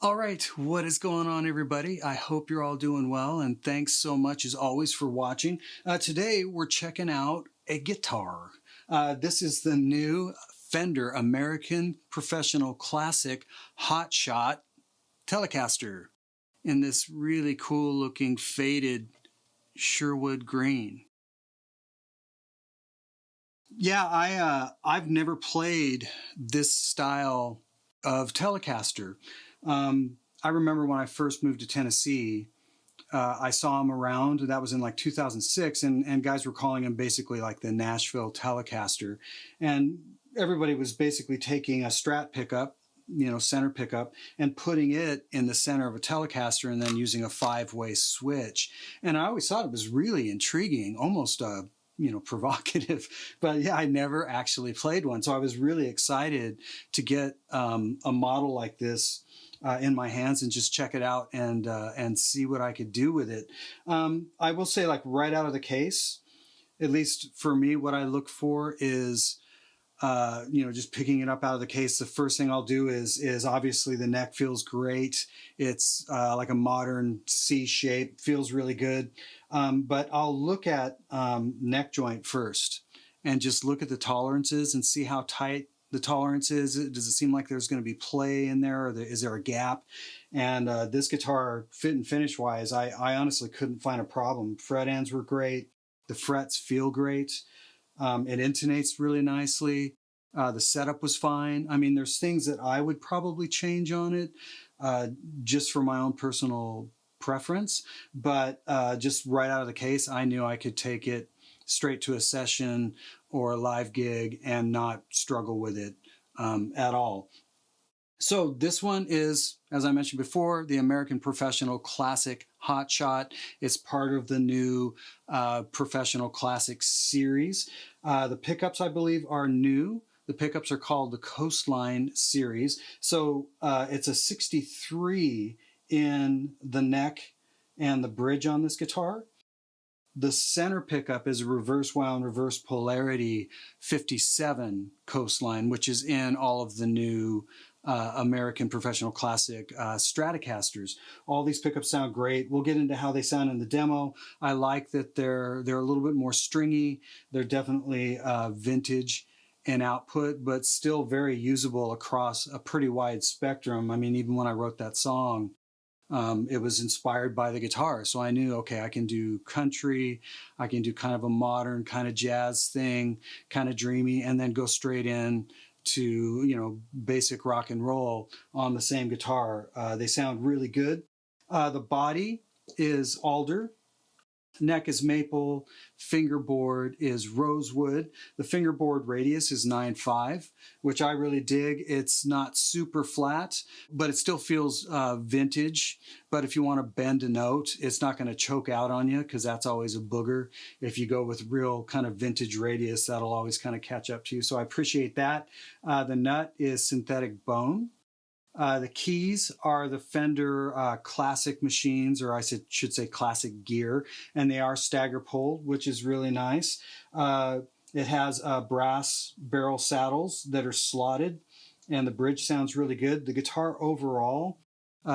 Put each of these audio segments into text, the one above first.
All right, what is going on, everybody? I hope you're all doing well, and thanks so much, as always, for watching. Today, we're checking out a guitar. This is the new Fender American Professional Classic HOTSHOT Telecaster in this really cool-looking faded Sherwood green. Yeah, I've never played this style of Telecaster. I remember when I first moved to Tennessee, I saw them around. That was in like 2006, and guys were calling them basically like the Nashville Telecaster. And everybody was basically taking a Strat pickup, center pickup, and putting it in the center of a Telecaster and then using a 5-way switch. And I always thought it was really intriguing, almost provocative, but yeah, I never actually played one. So I was really excited to get a model like this in my hands and just check it out and see what I could do with it. I will say, like, right out of the case, at least for me, what I look for is just picking it up out of the case. The first thing I'll do is obviously the neck feels great. It's like a modern C shape, feels really good. But I'll look at neck joint first and just look at the tolerances and see how tight the tolerance is. Does it seem like there's going to be play in there, or is there a gap? And this guitar, fit and finish wise, I honestly couldn't find a problem. Fret ends were great. The frets feel great. It intonates really nicely. The setup was fine. I mean, there's things that I would probably change on it just for my own personal preference. But just right out of the case, I knew I could take it straight to a session or a live gig and not struggle with it at all. So this one is, as I mentioned before, the American Professional Classic HOTSHOT. It's part of the new Professional Classic series. The pickups, I believe, are new. The pickups are called the Coastline series. So it's a 63 in the neck and the bridge on this guitar. The center pickup is a reverse wound, reverse polarity 57 Coastline, which is in all of the new American Professional Classic Stratocasters. All these pickups sound great. We'll get into how they sound in the demo. I like that they're a little bit more stringy. They're definitely vintage in output, but still very usable across a pretty wide spectrum. I mean, even when I wrote that song, it was inspired by the guitar. So I knew, okay, I can do country, I can do kind of a modern kind of jazz thing, kind of dreamy, and then go straight in to, basic rock and roll on the same guitar. They sound really good. The body is alder. Neck is maple, fingerboard is rosewood. The fingerboard radius is 9.5, which I really dig. It's not super flat, but it still feels vintage. But if you want to bend a note, it's not going to choke out on you, because that's always a booger. If you go with real kind of vintage radius, that'll always kind of catch up to you. So I appreciate that. The nut is synthetic bone. The keys are the Fender classic machines, or I should say classic gear, and they are stagger pulled, which is really nice. It has brass barrel saddles that are slotted, and the bridge sounds really good. The guitar overall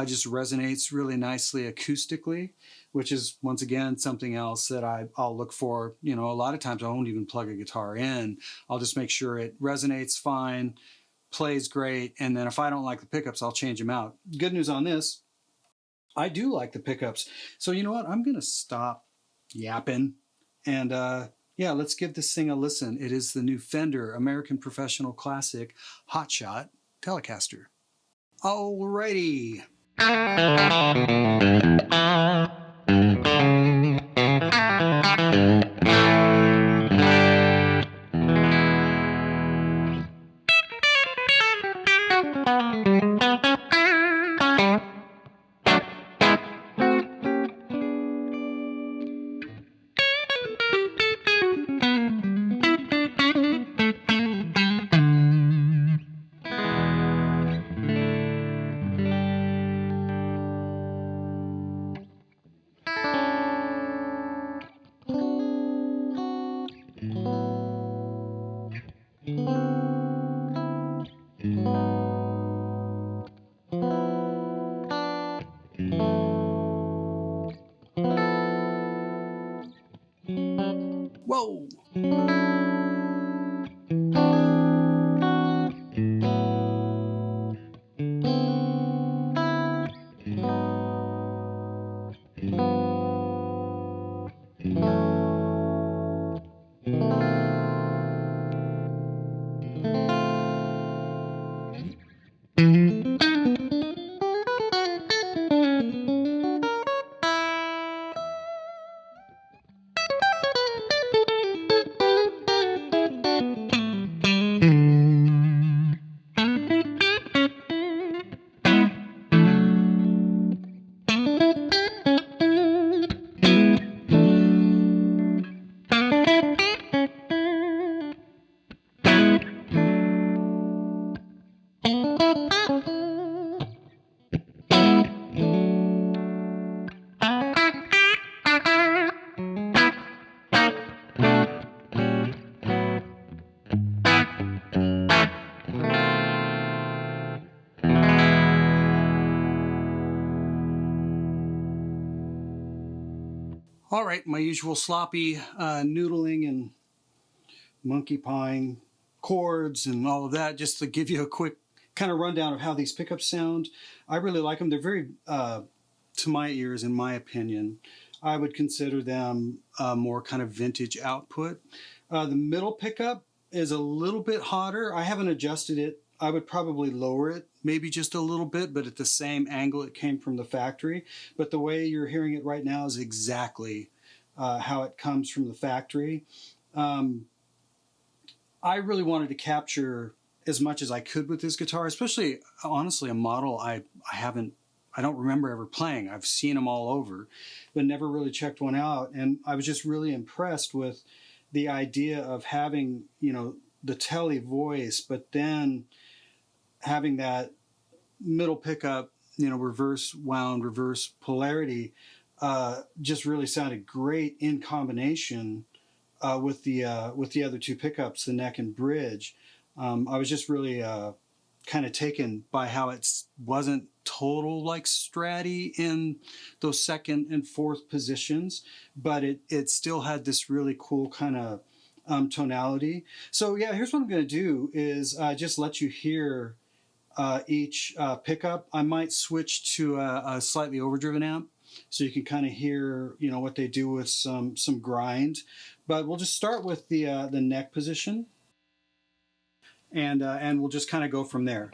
just resonates really nicely acoustically, which is, once again, something else that I'll look for. You know, a lot of times I won't even plug a guitar in. I'll just make sure it resonates fine, plays great, and then if I don't like the pickups, I'll change them out. Good news on this, I do like the pickups. So you know what? I'm going to stop yapping, and yeah, let's give this thing a listen. It is the new Fender American Professional Classic HOTSHOT Telecaster. Alrighty. Whoa! All right, my usual sloppy noodling and monkey pawing chords and all of that, just to give you a quick kind of rundown of how these pickups sound. I really like them. They're very, to my ears, in my opinion, I would consider them more kind of vintage output. The middle pickup is a little bit hotter. I haven't adjusted it. I would probably lower it maybe just a little bit, but at the same angle it came from the factory. But the way you're hearing it right now is exactly how it comes from the factory. I really wanted to capture as much as I could with this guitar, especially, honestly, a model I don't remember ever playing. I've seen them all over, but never really checked one out. And I was just really impressed with the idea of having, you know, the telly voice, but then having that middle pickup, you know, reverse wound, reverse polarity, just really sounded great in combination with the other two pickups, the neck and bridge. I was just really kind of taken by how it wasn't total like Stratty in those second and fourth positions, but it still had this really cool kind of tonality. So yeah, here's what I'm going to do is just let you hear each pickup. I might switch to a slightly overdriven amp, so you can kind of hear, you know, what they do with some grind. But we'll just start with the neck position, and we'll just kind of go from there.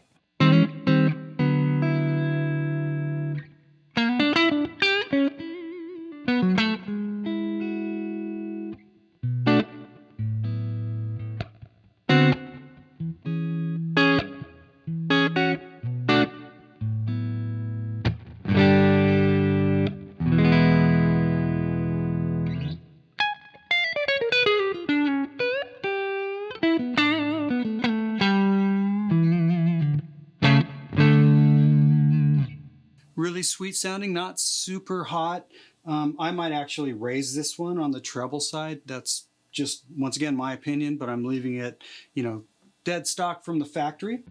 sweet sounding, not super hot. I might actually raise this one on the treble side. That's just, once again, my opinion, but I'm leaving it, you know, dead stock from the factory.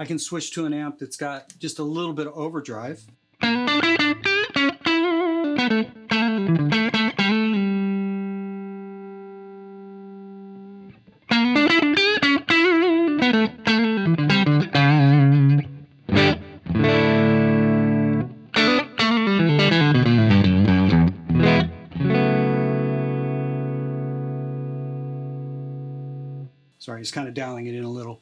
I can switch to an amp that's got just a little bit of overdrive. Sorry, just kind of dialing it in a little.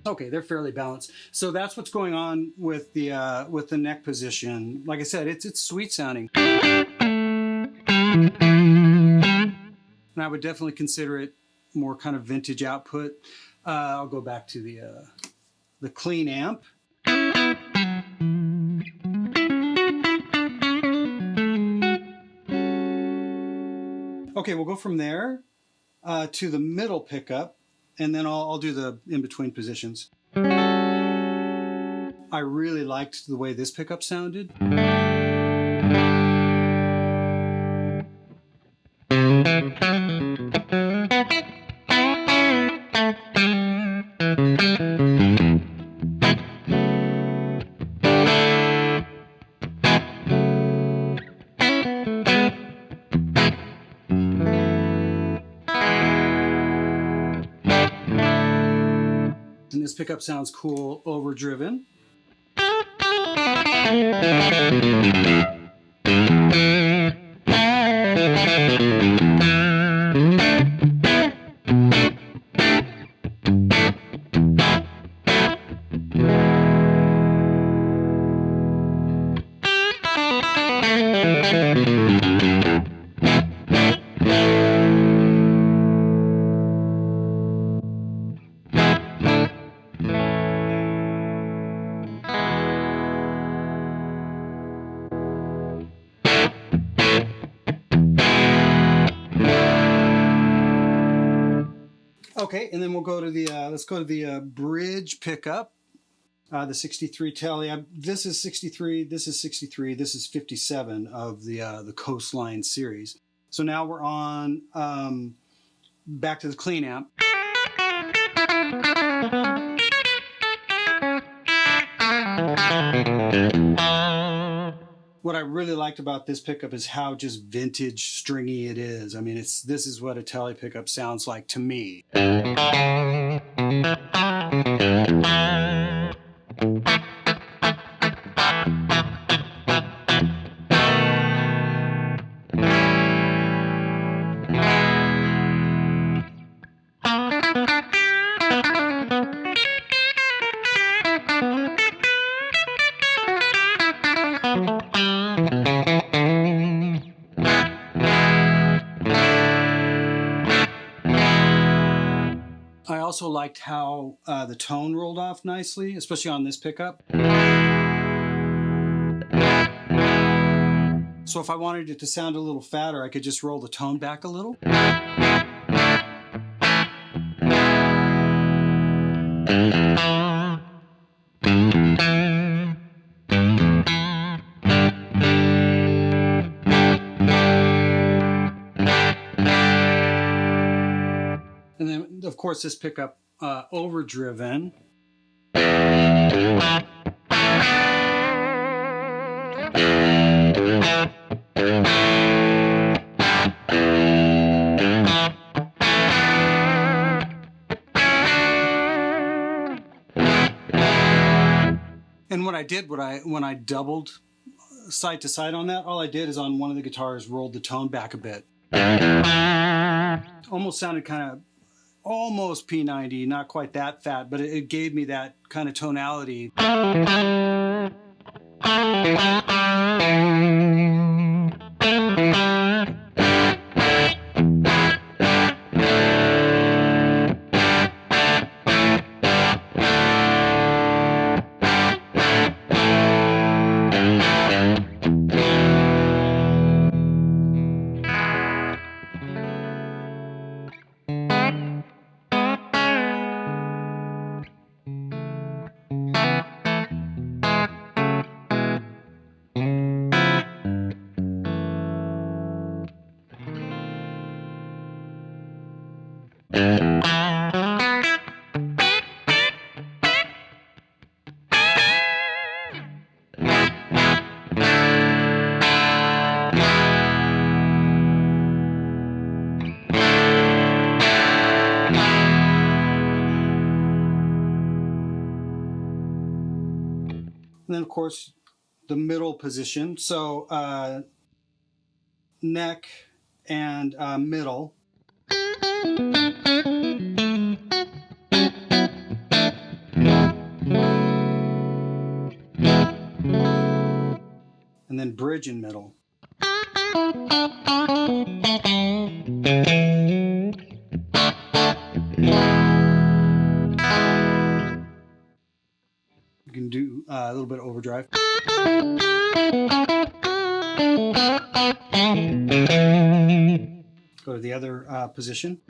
Okay, they're fairly balanced. So that's what's going on with the neck position. Like I said, it's sweet sounding. And I would definitely consider it more kind of vintage output. I'll go back to the clean amp. Okay, we'll go from there to the middle pickup, and then I'll do the in-between positions. I really liked the way this pickup sounded. And this pickup sounds cool, overdriven. Okay, and then we'll go to the let's go to the bridge pickup, the 63 Tele. This is 63. This is 63. This is 57 of the Coastline series. So now we're on back to the clean amp. What I really liked about this pickup is how just vintage stringy it is. I mean, this is what a Tele pickup sounds like to me. I also liked how the tone rolled off nicely, especially on this pickup. So if I wanted it to sound a little fatter, I could just roll the tone back a little. And then, of course, this pickup overdriven. And what I did, when I doubled side to side on that, all I did is on one of the guitars rolled the tone back a bit. Almost sounded kind of almost P90, not quite that fat, but it gave me that kind of tonality. And then, of course, the middle position. So neck and middle. And then bridge in middle. You can do a little bit of overdrive. Go to the other position.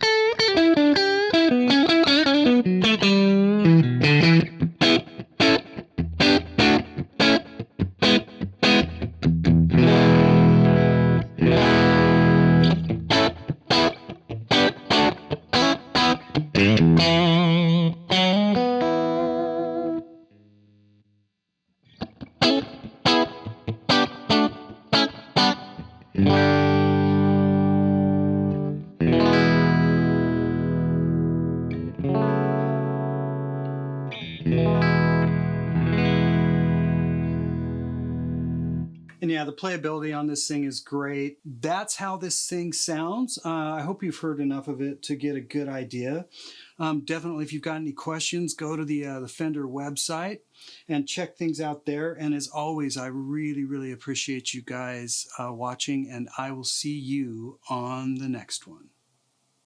And yeah, the playability on this thing is great. That's how this thing sounds. I hope you've heard enough of it to get a good idea. Definitely, if you've got any questions, go to the Fender website and check things out there. And as always, I really, really appreciate you guys watching, and I will see you on the next one.